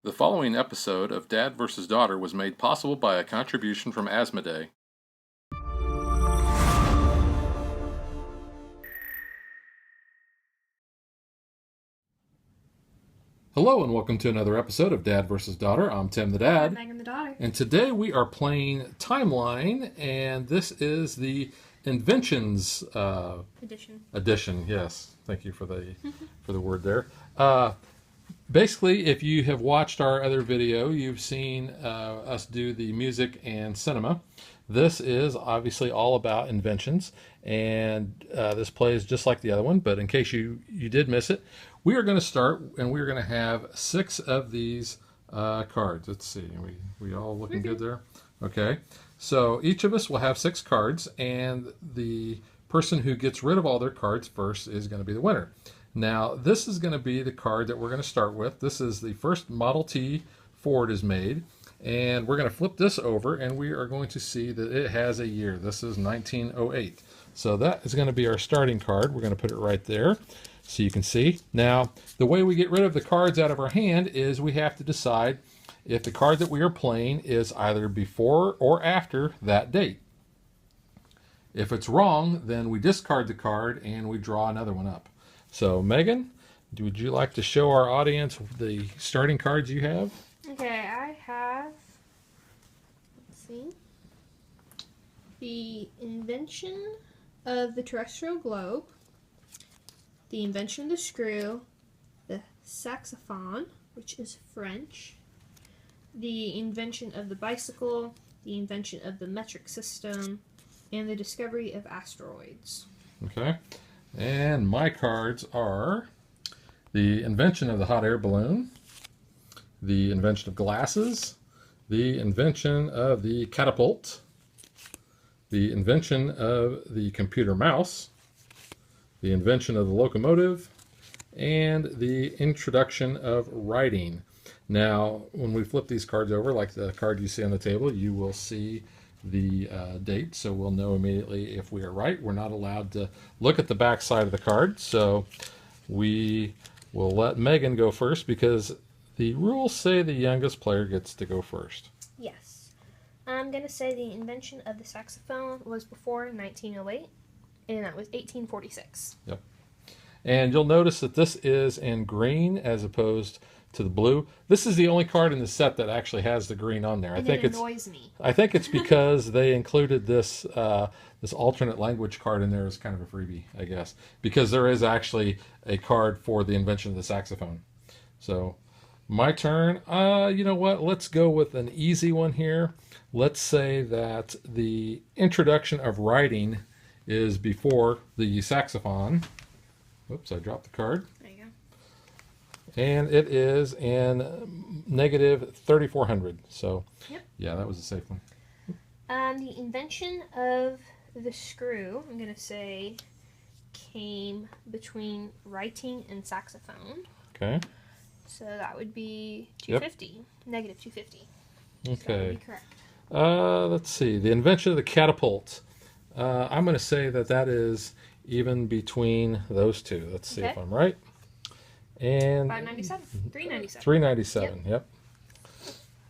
The following episode of Dad vs. Daughter was made possible by a contribution from Asmodee. Hello and welcome to another episode of Dad vs. Daughter. I'm Tim the Dad. I'm Megan the daughter. And today we are playing Timeline, and this is the Inventions edition. Yes, thank you for the word there. Basically, if you have watched our other video, you've seen us do the music and cinema. This is obviously all about inventions, and this plays just like the other one, but in case you did miss it, we are going to start, and we are going to have 6 of these cards. Let's see, we all looking good there? Okay, so each of us will have 6 cards, and the person who gets rid of all their cards first is going to be the winner. Now, this is going to be the card that we're going to start with. This is the first Model T Ford is made. And we're going to flip this over, and we are going to see that it has a year. This is 1908. So that is going to be our starting card. We're going to put it right there so you can see. Now, the way we get rid of the cards out of our hand is we have to decide if the card that we are playing is either before or after that date. If it's wrong, then we discard the card and we draw another one up. So, Megan, would you like to show our audience the starting cards you have? Okay, I have, let's see, the invention of the terrestrial globe, the invention of the screw, the saxophone, which is French, the invention of the bicycle, the invention of the metric system, and the discovery of asteroids. Okay. And my cards are the invention of the hot air balloon, the invention of glasses, the invention of the catapult, the invention of the computer mouse, the invention of the locomotive, and the introduction of writing. Now, when we flip these cards over, like the card you see on the table, you will see the date, so we'll know immediately if we are right. We're not allowed to look at the back side of the card, so we will let Megan go first because the rules say the youngest player gets to go first. Yes. I'm going to say the invention of the saxophone was before 1908, and that was 1846. Yep. And you'll notice that this is in green as opposed to the blue. This is the only card in the set that actually has the green on there. And I think it annoys me. I think it's because they included this this alternate language card in there as kind of a freebie, I guess, because there is actually a card for the invention of the saxophone. So, my turn. You know what? Let's go with an easy one here. Let's say that the introduction of writing is before the saxophone. Oops, I dropped the card. There you go. And it is in negative 3,400. So, yep. Yeah, that was a safe one. The invention of the screw, I'm going to say, came between writing and saxophone. Okay. So that would be 250. Yep. Negative 250. Okay. So that would be correct. Let's see. The invention of the catapult. I'm going to say that is even between those two. Let's see if I'm right. And 597. 397. 397. Yep.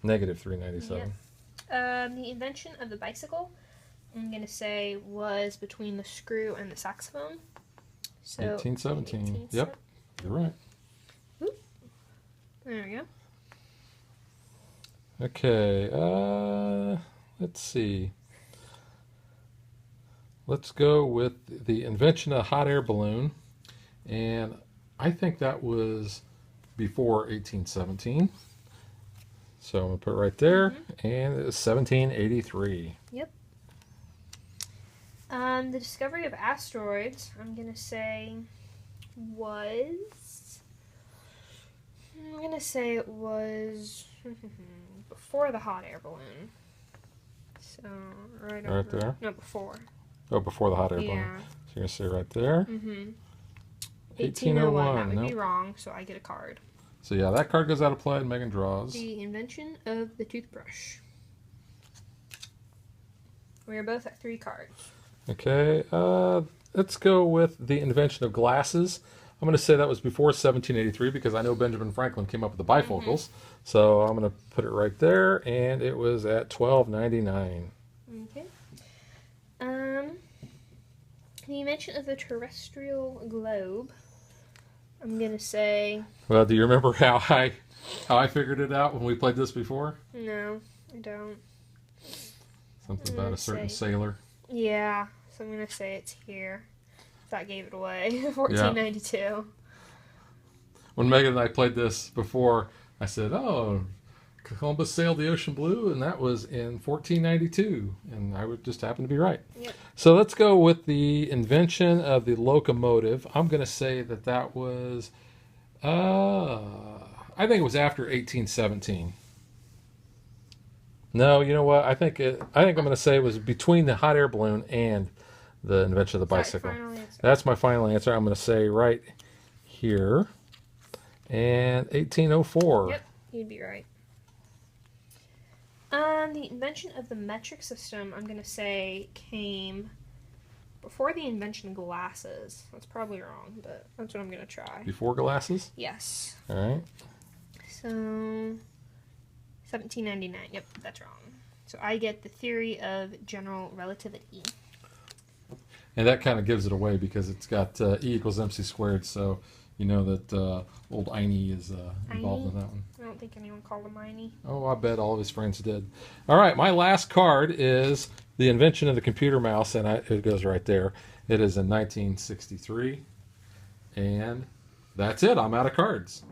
Negative 397. Yep. The invention of the bicycle, I'm going to say, was between the screw and the saxophone. So 1817. Yep. You're right. Oop. There we go. Okay. Let's see. Let's go with the invention of a hot air balloon. And I think that was before 1817. So I'm going to put it right there. Mm-hmm. And it was 1783. Yep. The discovery of asteroids, I'm going to say, was... I'm going to say it was before the hot air balloon. So, right there? No, before. Oh, before the hot air balloon. Yeah. So you're going to say right there. Mm-hmm. 1801. That would be wrong, so I get a card. So yeah, that card goes out of play and Megan draws. The invention of the toothbrush. We are both at 3 cards. Okay, let's go with the invention of glasses. I'm going to say that was before 1783 because I know Benjamin Franklin came up with the bifocals. So I'm going to put it right there, and it was at $12.99. Okay. The invention of the terrestrial globe. I'm gonna say. Well, do you remember how I figured it out when we played this before? No, I don't. Something about a certain sailor. Yeah, so I'm gonna say it's here. That gave it away. 1492. Yeah. When Megan and I played this before, I said, "Oh, Columbus sailed the ocean blue," and that was in 1492, and I would just happen to be right. Yep. So let's go with the invention of the locomotive. I'm going to say that was, I think it was after 1817. No, you know what? I think I'm going to say it was between the hot air balloon and the invention of the bicycle. That's my final answer. I'm going to say right here, and 1804. Yep, you'd be right. The invention of the metric system, I'm going to say, came before the invention of glasses. That's probably wrong, but that's what I'm going to try. Before glasses? Yes. All right. So, 1799. Yep, that's wrong. So I get the theory of general relativity. And that kind of gives it away because it's got E equals mc squared, so you know that old Einie is involved in that one. I don't think anyone called him Einie. Oh, I bet all of his friends did. All right, my last card is the invention of the computer mouse, and it goes right there. It is in 1963, and that's it. I'm out of cards.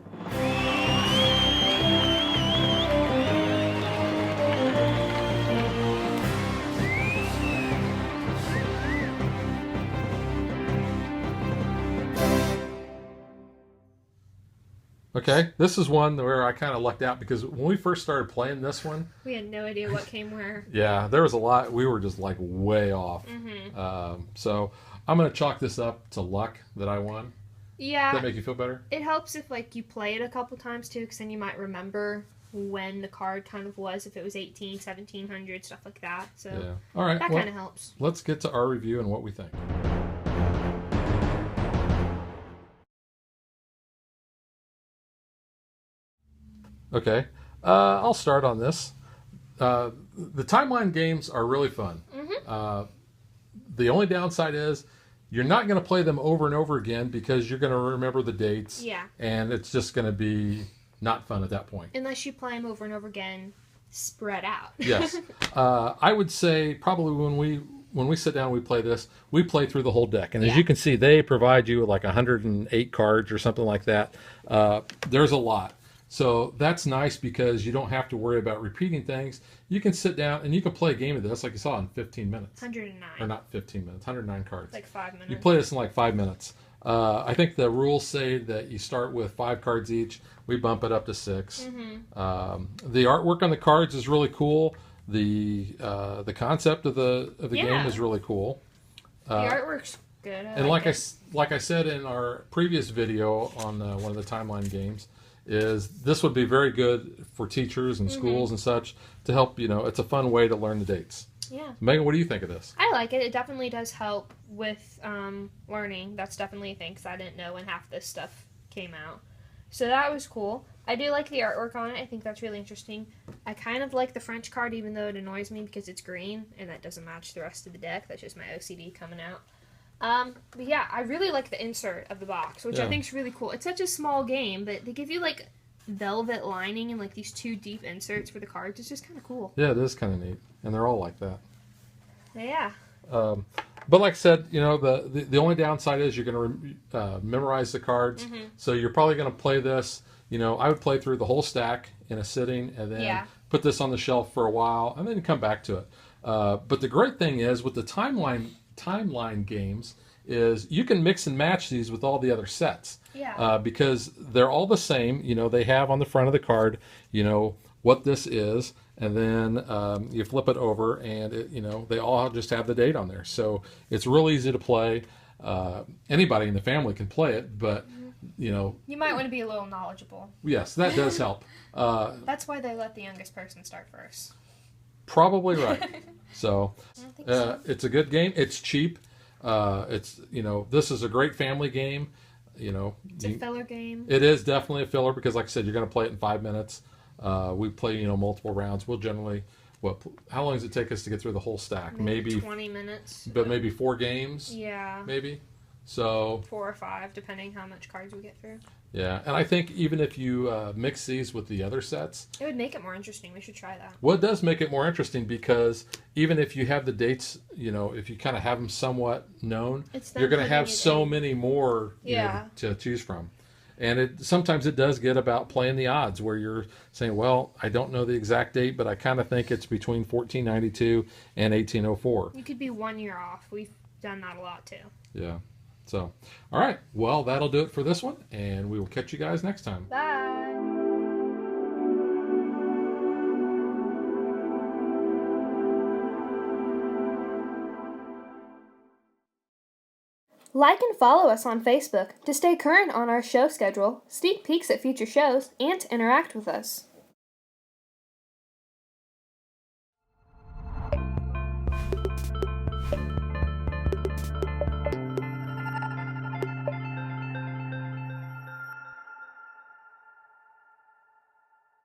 Okay, this is one where I kind of lucked out because when we first started playing this one, we had no idea what came where. Yeah, there was a lot. We were just like way off. So I'm going to chalk this up to luck that I won. Yeah. Does that make you feel better? It helps if like you play it a couple times too, because then you might remember when the card kind of was, if it was 18, 1700, stuff like that. So yeah. All right. That kind of helps. Let's get to our review and what we think. Okay, I'll start on this. The timeline games are really fun. The only downside is you're not going to play them over and over again because you're going to remember the dates. Yeah. And it's just going to be not fun at that point. Unless you play them over and over again, spread out. Yes. I would say probably when we sit down and we play this, we play through the whole deck. And as you can see, they provide you with like 108 cards or something like that. There's a lot. So that's nice because you don't have to worry about repeating things. You can sit down and you can play a game of this like you saw in 15 minutes. 109. Or not 15 minutes, 109 cards. Like 5 minutes. You play this in like 5 minutes. I think the rules say that you start with 5 cards each. We bump it up to 6. The artwork on the cards is really cool. The concept of the game is really cool. The artwork's good. And like I said in our previous video on one of the timeline games, is this would be very good for teachers and schools and such to help, it's a fun way to learn the dates. Yeah. Megan, what do you think of this? I like it. It definitely does help with learning. That's definitely a thing because I didn't know when half this stuff came out. So that was cool. I do like the artwork on it. I think that's really interesting. I kind of like the French card even though it annoys me because it's green and that doesn't match the rest of the deck. That's just my OCD coming out. But yeah, I really like the insert of the box, which I think is really cool. It's such a small game, but they give you like velvet lining and like these 2 deep inserts for the cards. It's just kind of cool. Yeah, it is kind of neat, and they're all like that. Yeah. But like I said, the only downside is you're going to memorize the cards. So you're probably going to play this. I would play through the whole stack in a sitting, and then put this on the shelf for a while, and then come back to it. But the great thing is with the timeline games is you can mix and match these with all the other sets. Yeah. Because they're all the same. They have on the front of the card, what this is, and then you flip it over, and they all just have the date on there. So it's real easy to play. Anybody in the family can play it, but you might want to be a little knowledgeable. Yes, that does help. That's why they let the youngest person start first. Probably right. So, I think so. It's a good game. It's cheap. This is a great family game. It's a filler game. It is definitely a filler because, like I said, you're going to play it in 5 minutes. We play, multiple rounds. We'll generally, how long does it take us to get through the whole stack? Maybe 20 minutes. But maybe 4 games? Yeah. Maybe? So 4 or 5, depending how much cards we get through. Yeah, and I think even if you mix these with the other sets, it would make it more interesting. We should try that. Well, it does make it more interesting because even if you have the dates, if you kind of have them somewhat known, you're going to have so many more to choose from. And sometimes it does get about playing the odds where you're saying, well, I don't know the exact date, but I kind of think it's between 1492 and 1804. You could be 1 year off. We've done that a lot too. Yeah. So, all right. Well, that'll do it for this one, and we will catch you guys next time. Bye. Like and follow us on Facebook to stay current on our show schedule, sneak peeks at future shows, and to interact with us.